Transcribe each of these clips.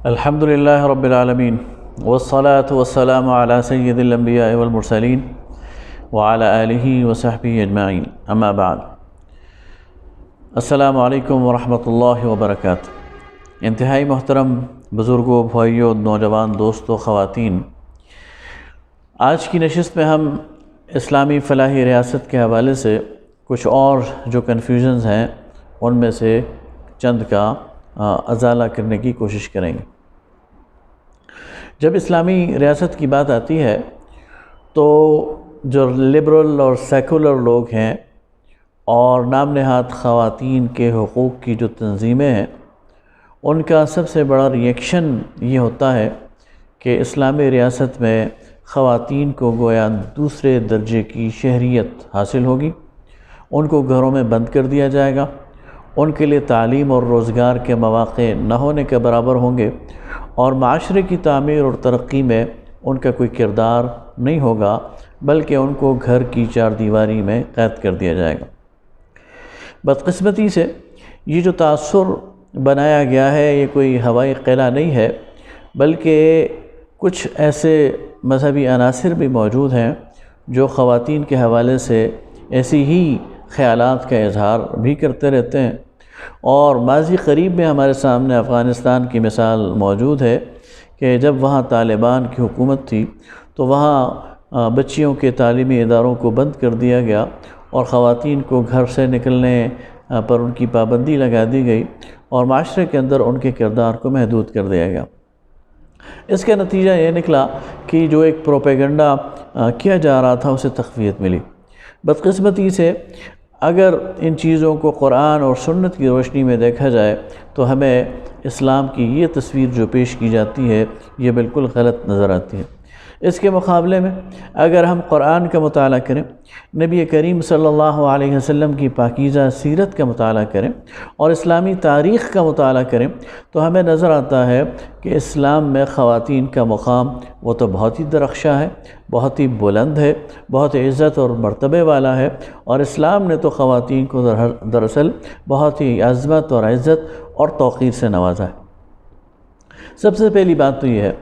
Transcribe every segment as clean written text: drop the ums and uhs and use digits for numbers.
الحمد لله رب العالمين والصلاة والسلام على سيد الأنبياء والمرسلين وعلى آله وصحبه أجمعين أما بعد السلام علیکم ورحمۃ اللہ وبرکاتہ۔ انتہائی محترم بزرگوں، بھائیوں، نوجوان دوستوں، خواتین، آج کی نشست میں ہم اسلامی فلاحی ریاست کے حوالے سے کچھ اور جو کنفیوژنز ہیں ان میں سے چند کا ازالہ کرنے کی کوشش کریں گے۔ جب اسلامی ریاست کی بات آتی ہے تو جو لبرل اور سیکولر لوگ ہیں اور نام نہاد خواتین کے حقوق کی جو تنظیمیں ہیں، ان کا سب سے بڑا ریئیکشن یہ ہوتا ہے کہ اسلامی ریاست میں خواتین کو گویا دوسرے درجے کی شہریت حاصل ہوگی، ان کو گھروں میں بند کر دیا جائے گا، ان کے لیے تعلیم اور روزگار کے مواقع نہ ہونے کے برابر ہوں گے، اور معاشرے کی تعمیر اور ترقی میں ان کا کوئی کردار نہیں ہوگا، بلکہ ان کو گھر کی چار دیواری میں قید کر دیا جائے گا۔ بدقسمتی سے یہ جو تاثر بنایا گیا ہے یہ کوئی ہوائی قلعہ نہیں ہے، بلکہ کچھ ایسے مذہبی عناصر بھی موجود ہیں جو خواتین کے حوالے سے ایسی ہی خیالات کا اظہار بھی کرتے رہتے ہیں، اور ماضی قریب میں ہمارے سامنے افغانستان کی مثال موجود ہے کہ جب وہاں طالبان کی حکومت تھی تو وہاں بچیوں کے تعلیمی اداروں کو بند کر دیا گیا اور خواتین کو گھر سے نکلنے پر ان کی پابندی لگا دی گئی اور معاشرے کے اندر ان کے کردار کو محدود کر دیا گیا۔ اس کا نتیجہ یہ نکلا کہ جو ایک پروپیگنڈا کیا جا رہا تھا اسے تقویت ملی۔ بدقسمتی سے اگر ان چیزوں کو قرآن اور سنت کی روشنی میں دیکھا جائے تو ہمیں اسلام کی یہ تصویر جو پیش کی جاتی ہے یہ بالکل غلط نظر آتی ہے۔ اس کے مقابلے میں اگر ہم قرآن کا مطالعہ کریں، نبی کریم صلی اللہ علیہ وسلم کی پاکیزہ سیرت کا مطالعہ کریں اور اسلامی تاریخ کا مطالعہ کریں تو ہمیں نظر آتا ہے کہ اسلام میں خواتین کا مقام وہ تو بہت ہی درخشاں ہے، بہت ہی بلند ہے، بہت عزت اور مرتبے والا ہے، اور اسلام نے تو خواتین کو دراصل بہت ہی عظمت اور عزت اور توقیر سے نوازا ہے۔ سب سے پہلی بات تو یہ ہے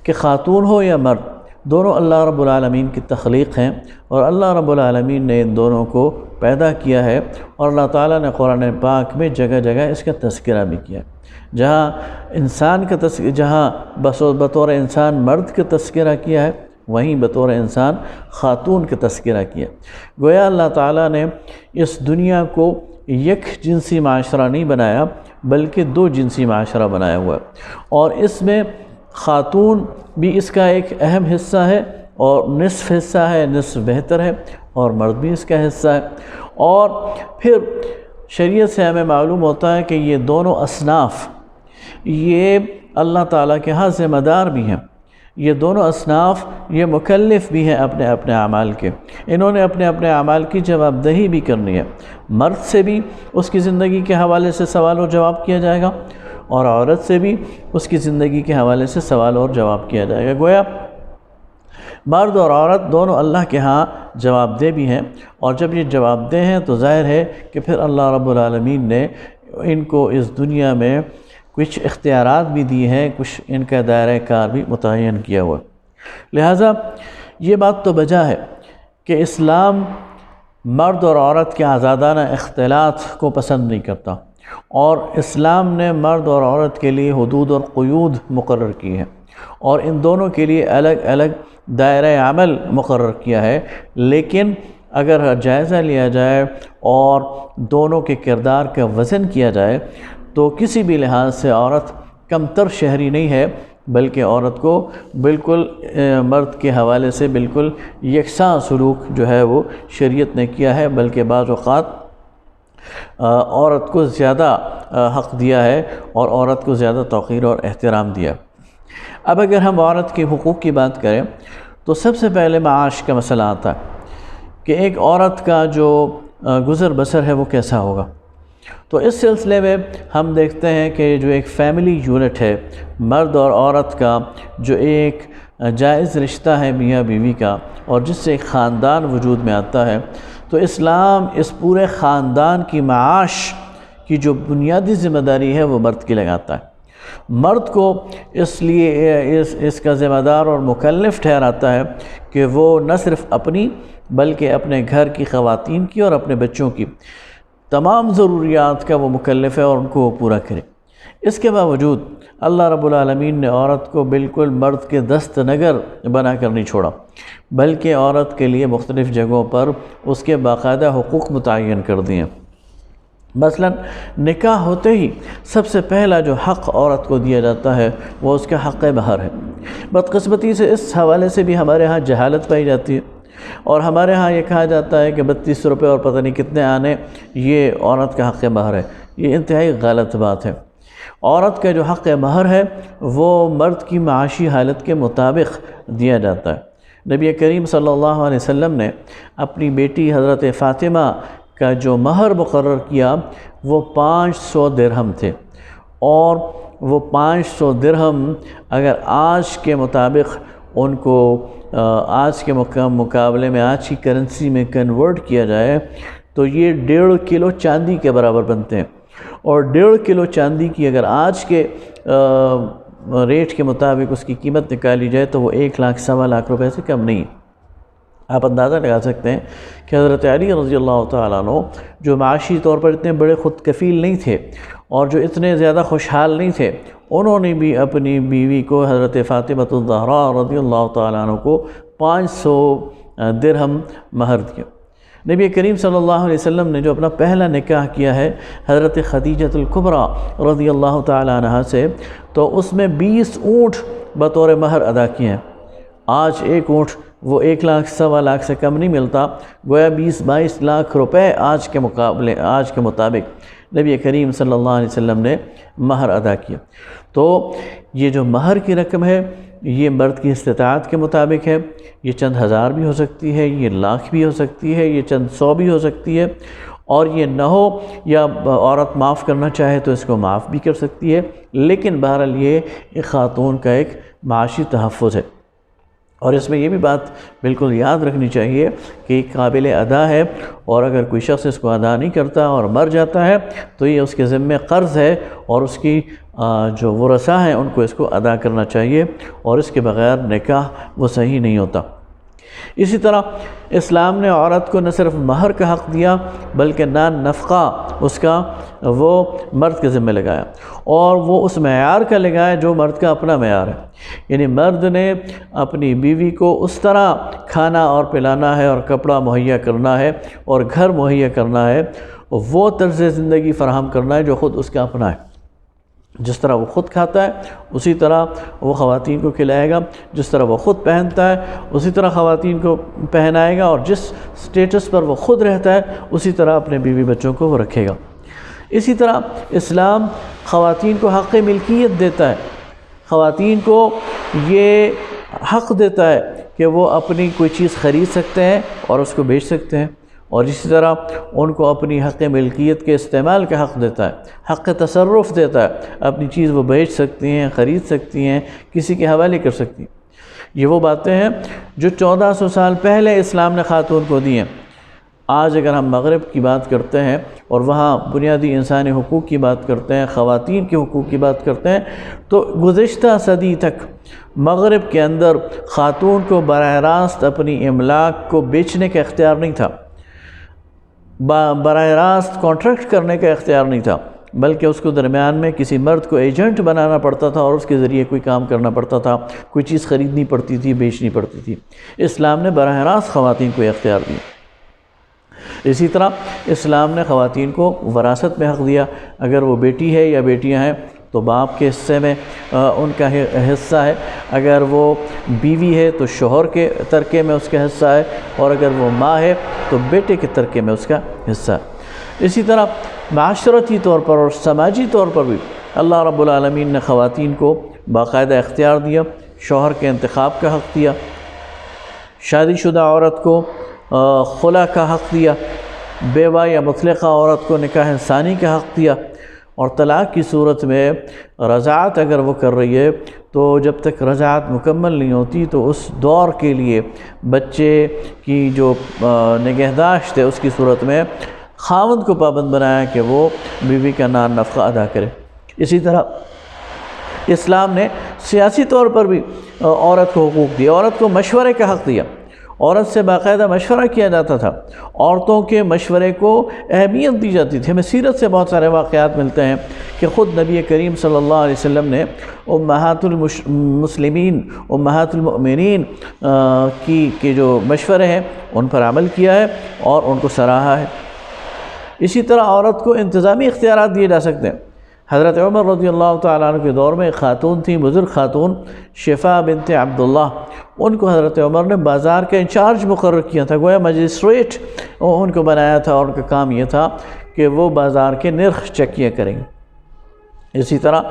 کہ خاتون ہو یا مرد، دونوں اللہ رب العالمین کی تخلیق ہیں، اور اللہ رب العالمین نے ان دونوں کو پیدا کیا ہے، اور اللہ تعالیٰ نے قرآن پاک میں جگہ جگہ اس کا تذکرہ بھی کیا ہے۔ جہاں انسان کا جہاں بطور انسان مرد کا تذکرہ کیا ہے، وہیں بطور انسان خاتون کا تذکرہ کیا۔ گویا اللہ تعالیٰ نے اس دنیا کو یک جنسی معاشرہ نہیں بنایا بلکہ دو جنسی معاشرہ بنایا ہوا ہے، اور اس میں خاتون بھی اس کا ایک اہم حصہ ہے اور نصف حصہ ہے، نصف بہتر ہے، اور مرد بھی اس کا حصہ ہے۔ اور پھر شریعت سے ہمیں معلوم ہوتا ہے کہ یہ دونوں اصناف یہ اللہ تعالیٰ کے ہاں ذمہ دار بھی ہیں، یہ دونوں اصناف یہ مکلف بھی ہیں اپنے اپنے اعمال کے، انہوں نے اپنے اپنے اعمال کی جواب دہی بھی کرنی ہے۔ مرد سے بھی اس کی زندگی کے حوالے سے سوال و جواب کیا جائے گا، اور عورت سے بھی اس کی زندگی کے حوالے سے سوال اور جواب کیا جائے گا۔ گویا مرد اور عورت دونوں اللہ کے ہاں جواب دہ بھی ہیں، اور جب یہ جواب دہ ہیں تو ظاہر ہے کہ پھر اللہ رب العالمین نے ان کو اس دنیا میں کچھ اختیارات بھی دی ہیں، کچھ ان کا دائرہ کار بھی متعین کیا ہوا۔ لہٰذا یہ بات تو بجا ہے کہ اسلام مرد اور عورت کے آزادانہ اختلاط کو پسند نہیں کرتا، اور اسلام نے مرد اور عورت کے لیے حدود اور قیود مقرر کی ہیں، اور ان دونوں کے لیے الگ الگ دائرہ عمل مقرر کیا ہے۔ لیکن اگر جائزہ لیا جائے اور دونوں کے کردار کا وزن کیا جائے تو کسی بھی لحاظ سے عورت کم تر شہری نہیں ہے، بلکہ عورت کو بالکل مرد کے حوالے سے بالکل یکساں سلوک جو ہے وہ شریعت نے کیا ہے، بلکہ بعض اوقات عورت کو زیادہ حق دیا ہے اور عورت کو زیادہ توقیر اور احترام دیا۔ اب اگر ہم عورت کے حقوق کی بات کریں تو سب سے پہلے معاش کا مسئلہ آتا ہے کہ ایک عورت کا جو گزر بسر ہے وہ کیسا ہوگا۔ تو اس سلسلے میں ہم دیکھتے ہیں کہ جو ایک فیملی یونٹ ہے، مرد اور عورت کا جو ایک جائز رشتہ ہے میاں بیوی کا، اور جس سے ایک خاندان وجود میں آتا ہے، تو اسلام اس پورے خاندان کی معاش کی جو بنیادی ذمہ داری ہے وہ مرد کی لگاتا ہے، مرد کو اس لیے اس کا ذمہ دار اور مکلف ٹھہراتا ہے کہ وہ نہ صرف اپنی بلکہ اپنے گھر کی خواتین کی اور اپنے بچوں کی تمام ضروریات کا وہ مکلف ہے اور ان کو وہ پورا کرے۔ اس کے باوجود اللہ رب العالمین نے عورت کو بالکل مرد کے دست نگر بنا کر نہیں چھوڑا، بلکہ عورت کے لیے مختلف جگہوں پر اس کے باقاعدہ حقوق متعین کر دیے۔ مثلا نکاح ہوتے ہی سب سے پہلا جو حق عورت کو دیا جاتا ہے وہ اس کا حق مہر ہے۔ بدقسمتی سے اس حوالے سے بھی ہمارے ہاں جہالت پائی جاتی ہے، اور ہمارے ہاں یہ کہا جاتا ہے کہ 32 روپے اور پتہ نہیں کتنے آنے یہ عورت کا حق مہر ہے۔ یہ انتہائی غلط بات ہے۔ عورت کا جو حق مہر ہے وہ مرد کی معاشی حالت کے مطابق دیا جاتا ہے۔ نبی کریم صلی اللہ علیہ وسلم نے اپنی بیٹی حضرت فاطمہ کا جو مہر مقرر کیا وہ 500 درہم تھے، اور وہ 500 درہم اگر آج کے مطابق ان کو آج کے مقابلے میں آج کی کرنسی میں کنورٹ کیا جائے تو یہ 1.5 کلو چاندی کے برابر بنتے ہیں، اور 1.5 کلو چاندی کی اگر آج کے ریٹ کے مطابق اس کی قیمت نکالی جائے تو وہ 1 لاکھ سوا لاکھ روپے سے کم نہیں۔ آپ اندازہ لگا سکتے ہیں کہ حضرت علی رضی اللہ تعالیٰ عنہ جو معاشی طور پر اتنے بڑے خود کفیل نہیں تھے اور جو اتنے زیادہ خوشحال نہیں تھے، انہوں نے بھی اپنی بیوی کو حضرت فاطمہ الزہراء رضی اللہ تعالیٰ عنہ کو 500 درہم مہر دیا۔ نبی کریم صلی اللہ علیہ وسلم نے جو اپنا پہلا نکاح کیا ہے حضرت خدیجہ الکبریٰ رضی اللہ تعالیٰ عنہ سے، تو اس میں 20 اونٹ بطور مہر ادا کیے ہیں۔ آج ایک اونٹ وہ 1 لاکھ سوا لاکھ سے کم نہیں ملتا، گویا 20-22 لاکھ روپے آج کے مطابق نبی کریم صلی اللہ علیہ وسلم نے مہر ادا کیا۔ تو یہ جو مہر کی رقم ہے یہ مرد کی استطاعت کے مطابق ہے، یہ چند ہزار بھی ہو سکتی ہے، یہ لاکھ بھی ہو سکتی ہے، یہ چند 100 بھی ہو سکتی ہے، اور یہ نہ ہو یا عورت معاف کرنا چاہے تو اس کو معاف بھی کر سکتی ہے، لیکن بہرحال یہ ایک خاتون کا ایک معاشی تحفظ ہے۔ اور اس میں یہ بھی بات بالکل یاد رکھنی چاہیے کہ یہ قابل ادا ہے، اور اگر کوئی شخص اس کو ادا نہیں کرتا اور مر جاتا ہے تو یہ اس کے ذمے قرض ہے، اور اس کی جو ورثاء ہیں ان کو اس کو ادا کرنا چاہیے، اور اس کے بغیر نکاح وہ صحیح نہیں ہوتا۔ اسی طرح اسلام نے عورت کو نہ صرف مہر کا حق دیا بلکہ نفقہ اس کا وہ مرد کے ذمہ لگایا، اور وہ اس معیار کا لگایا جو مرد کا اپنا معیار ہے۔ یعنی مرد نے اپنی بیوی کو اس طرح کھانا اور پلانا ہے اور کپڑا مہیا کرنا ہے اور گھر مہیا کرنا ہے، وہ طرز زندگی فراہم کرنا ہے جو خود اس کا اپنا ہے۔ جس طرح وہ خود کھاتا ہے اسی طرح وہ خواتین کو کھلائے گا، جس طرح وہ خود پہنتا ہے اسی طرح خواتین کو پہنائے گا، اور جس سٹیٹس پر وہ خود رہتا ہے اسی طرح اپنے بیوی بچوں کو وہ رکھے گا۔ اسی طرح اسلام خواتین کو حق ملکیت دیتا ہے، خواتین کو یہ حق دیتا ہے کہ وہ اپنی کوئی چیز خرید سکتے ہیں اور اس کو بیچ سکتے ہیں، اور اسی طرح ان کو اپنی حق ملکیت کے استعمال کا حق دیتا ہے، حق تصرف دیتا ہے، اپنی چیز وہ بیچ سکتی ہیں، خرید سکتی ہیں، کسی کے حوالے کر سکتی ہیں۔ یہ وہ باتیں ہیں جو 1400 سال پہلے اسلام نے خاتون کو دی ہیں۔ آج اگر ہم مغرب کی بات کرتے ہیں اور وہاں بنیادی انسانی حقوق کی بات کرتے ہیں، خواتین کے حقوق کی بات کرتے ہیں، تو گزشتہ صدی تک مغرب کے اندر خاتون کو براہ راست اپنی املاک کو بیچنے کا اختیار نہیں تھا، براہ راست کانٹریکٹ کرنے کا اختیار نہیں تھا، بلکہ اس کو درمیان میں کسی مرد کو ایجنٹ بنانا پڑتا تھا اور اس کے ذریعے کوئی کام کرنا پڑتا تھا، کوئی چیز خریدنی پڑتی تھی، بیچنی پڑتی تھی۔ اسلام نے براہ راست خواتین کو اختیار دیا۔ اسی طرح اسلام نے خواتین کو وراثت میں حق دیا، اگر وہ بیٹی ہے یا بیٹیاں ہیں تو باپ کے حصے میں ان کا حصہ ہے، اگر وہ بیوی ہے تو شوہر کے ترکے میں اس کا حصہ ہے، اور اگر وہ ماں ہے تو بیٹے کے ترکے میں اس کا حصہ ہے۔ اسی طرح معاشرتی طور پر اور سماجی طور پر بھی اللہ رب العالمین نے خواتین کو باقاعدہ اختیار دیا، شوہر کے انتخاب کا حق دیا، شادی شدہ عورت کو خلا کا حق دیا، بیوہ یا مطلقہ عورت کو نکاح ثانی کا حق دیا، اور طلاق کی صورت میں رضاعت اگر وہ کر رہی ہے تو جب تک رضاعت مکمل نہیں ہوتی تو اس دور کے لیے بچے کی جو نگہداشت ہے اس کی صورت میں خاوند کو پابند بنایا کہ وہ بیوی کا نفقہ ادا کرے۔ اسی طرح اسلام نے سیاسی طور پر بھی عورت کو حقوق دیے، عورت کو مشورے کا حق دیا، عورت سے باقاعدہ مشورہ کیا جاتا تھا، عورتوں کے مشورے کو اہمیت دی جاتی تھی۔ ہمیں سیرت سے بہت سارے واقعات ملتے ہیں کہ خود نبی کریم صلی اللہ علیہ وسلم نے امہات المسلمین، امہات المؤمنین کی جو مشورے ہیں ان پر عمل کیا ہے اور ان کو سراہا ہے۔ اسی طرح عورت کو انتظامی اختیارات دیے جا سکتے ہیں۔ حضرت عمر رضی اللہ تعالیٰ عنہ کے دور میں ایک خاتون تھی، بزرگ خاتون شفا بنت عبداللہ، ان کو حضرت عمر نے بازار کا انچارج مقرر کیا تھا، گویا مجسٹریٹ ان کو بنایا تھا، اور ان کا کام یہ تھا کہ وہ بازار کے نرخ چیک کیا کریں گے۔ اسی طرح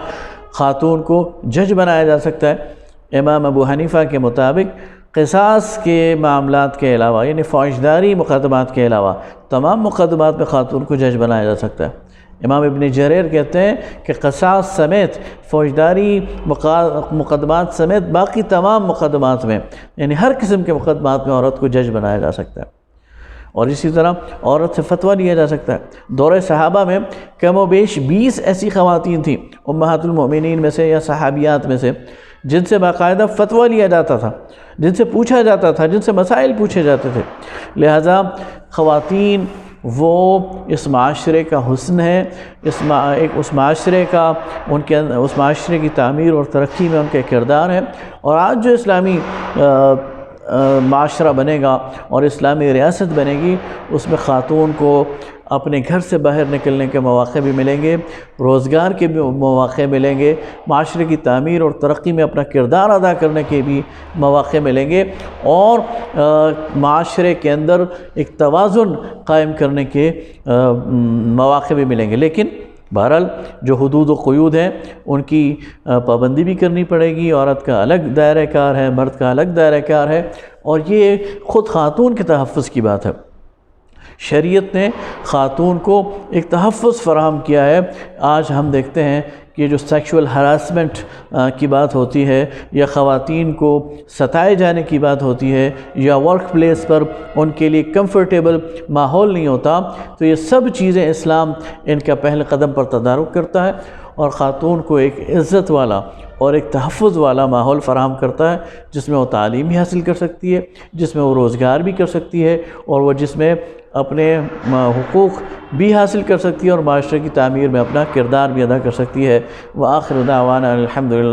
خاتون کو جج بنایا جا سکتا ہے۔ امام ابو حنیفہ کے مطابق قصاص کے معاملات کے علاوہ، یعنی فوجداری مقدمات کے علاوہ تمام مقدمات میں خاتون کو جج بنایا جا سکتا ہے۔ امام ابن جریر کہتے ہیں کہ قصاص سمیت، فوجداری مقدمات سمیت باقی تمام مقدمات میں، یعنی ہر قسم کے مقدمات میں عورت کو جج بنایا جا سکتا ہے۔ اور اسی طرح عورت سے فتویٰ لیا جا سکتا ہے۔ دور صحابہ میں کم و بیش 20 ایسی خواتین تھیں امہات المؤمنین میں سے یا صحابیات میں سے، جن سے باقاعدہ فتویٰ لیا جاتا تھا، جن سے پوچھا جاتا تھا، جن سے مسائل پوچھے جاتے تھے۔ لہذا خواتین وہ اس معاشرے کا حسن ہے، اس معاشرے کا اس معاشرے کی تعمیر اور ترقی میں ان کے کردار ہے۔ اور آج جو اسلامی معاشرہ بنے گا اور اسلامی ریاست بنے گی، اس میں خاتون کو اپنے گھر سے باہر نکلنے کے مواقع بھی ملیں گے، روزگار کے بھی مواقع ملیں گے، معاشرے کی تعمیر اور ترقی میں اپنا کردار ادا کرنے کے بھی مواقع ملیں گے، اور معاشرے کے اندر ایک توازن قائم کرنے کے مواقع بھی ملیں گے۔ لیکن بہرحال جو حدود و قیود ہیں ان کی پابندی بھی کرنی پڑے گی۔ عورت کا الگ دائرہ کار ہے، مرد کا الگ دائرہ کار ہے، اور یہ خود خاتون کے تحفظ کی بات ہے۔ شریعت نے خاتون کو ایک تحفظ فراہم کیا ہے۔ آج ہم دیکھتے ہیں کہ جو سیکشول ہراسمنٹ کی بات ہوتی ہے، یا خواتین کو ستائے جانے کی بات ہوتی ہے، یا ورک پلیس پر ان کے لیے کمفرٹیبل ماحول نہیں ہوتا، تو یہ سب چیزیں اسلام ان کا پہلے قدم پر تدارک کرتا ہے اور خاتون کو ایک عزت والا اور ایک تحفظ والا ماحول فراہم کرتا ہے، جس میں وہ تعلیم بھی حاصل کر سکتی ہے، جس میں وہ روزگار بھی کر سکتی ہے، اور وہ جس میں اپنے حقوق بھی حاصل کر سکتی ہے اور معاشرے کی تعمیر میں اپنا کردار بھی ادا کر سکتی ہے۔ وآخر دعوانا الحمدللہ۔